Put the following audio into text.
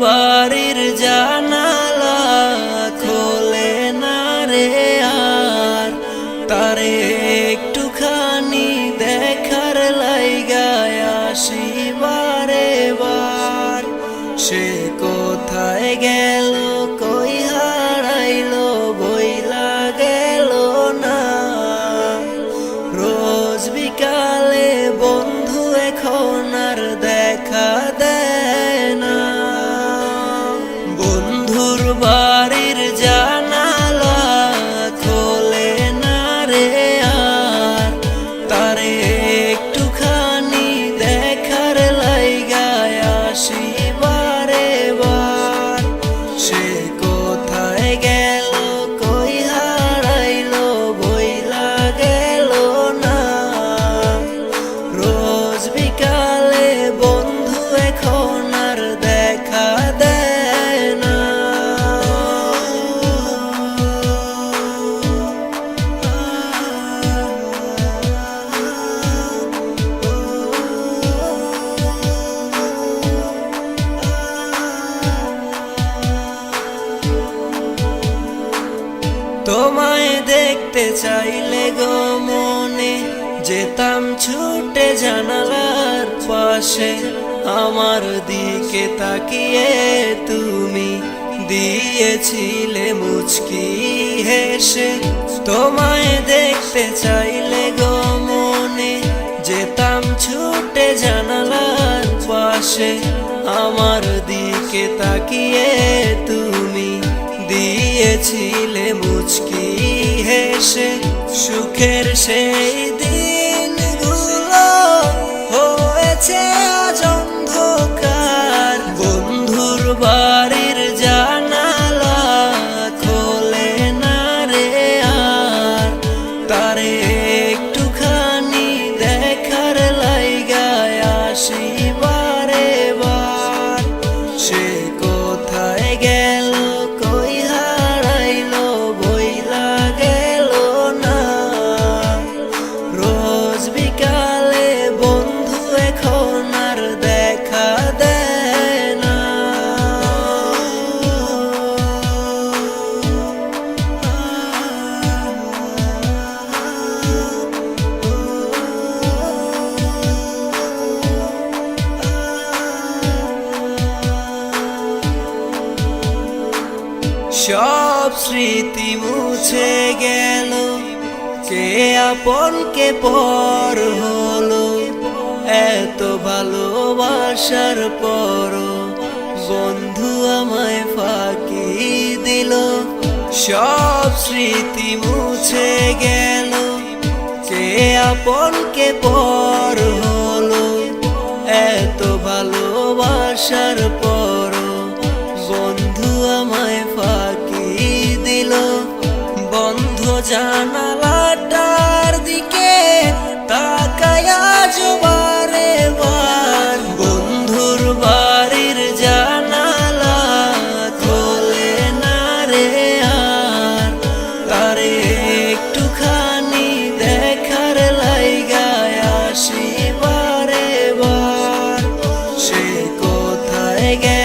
বাড়ির জানালা খোলে না রে আর, তারে একটুখানি দেখার লাইগায় আসি বারে বার। সে কোথায় গেল, কই হারাইলো, বইলা গেল না। রোজ বিকালে বন্ধু এখন আর দেখা দেয় না। বন্ধুর বাড়ির জানালা খোলে না রে আর, তারে একটুখানি দেখার লাইগায় আসি বারে বার। সে কোথায় গেল, কই হারাইলো, বইলা গেল না। রোজ বিকালে বন্ধু এখন আর দেখা দেয় না। তোমায় দেখতে চাইলে গো মনে যেতাম ছুটে জানালার পাশে। আমার দিকে তাকিয়ে তুমি দিয়েছিলে মুচকি হেসে। তোমায় দেখতে চাইলে গো মনে যেতাম ছুটে জানালার পাশে। আমার দিকে তাকিয়ে তুমি দিয়েছিলে মুচকি হেসে। সুখের সেই দিনগুলো হয়েছে আজ অন্ধকার। বন্ধুর বাড়ির জানালা খোলে না রে আর, তারে একটুখানি দেখার লাইগায় আসি বারে বার। সে কোথায় গেল, কই হারাইলো, বইলা গেল না। রোজ বিকালে বন্ধু এখন আর দেখা দেয় না। সব স্মৃতি মুছে গেল, কে আপন কে পর হলো। এত ভালোবাসার পরও বন্ধু আমায় ফাঁকি দিল। সব স্মৃতি মুছে গেল, কে আপন কে পর হলো। এত ভালোবাসার পরও বন্ধু আমায় ফাঁকি দিল। বন্ধ জানালাটার দিকে তাকায় আজ বারে বার। বন্ধুর বাড়ির জানালা খোলে না রে আর, তারে একটুখানি দেখার লাইগায় আসি বারে বার। সে কোথায় গেল,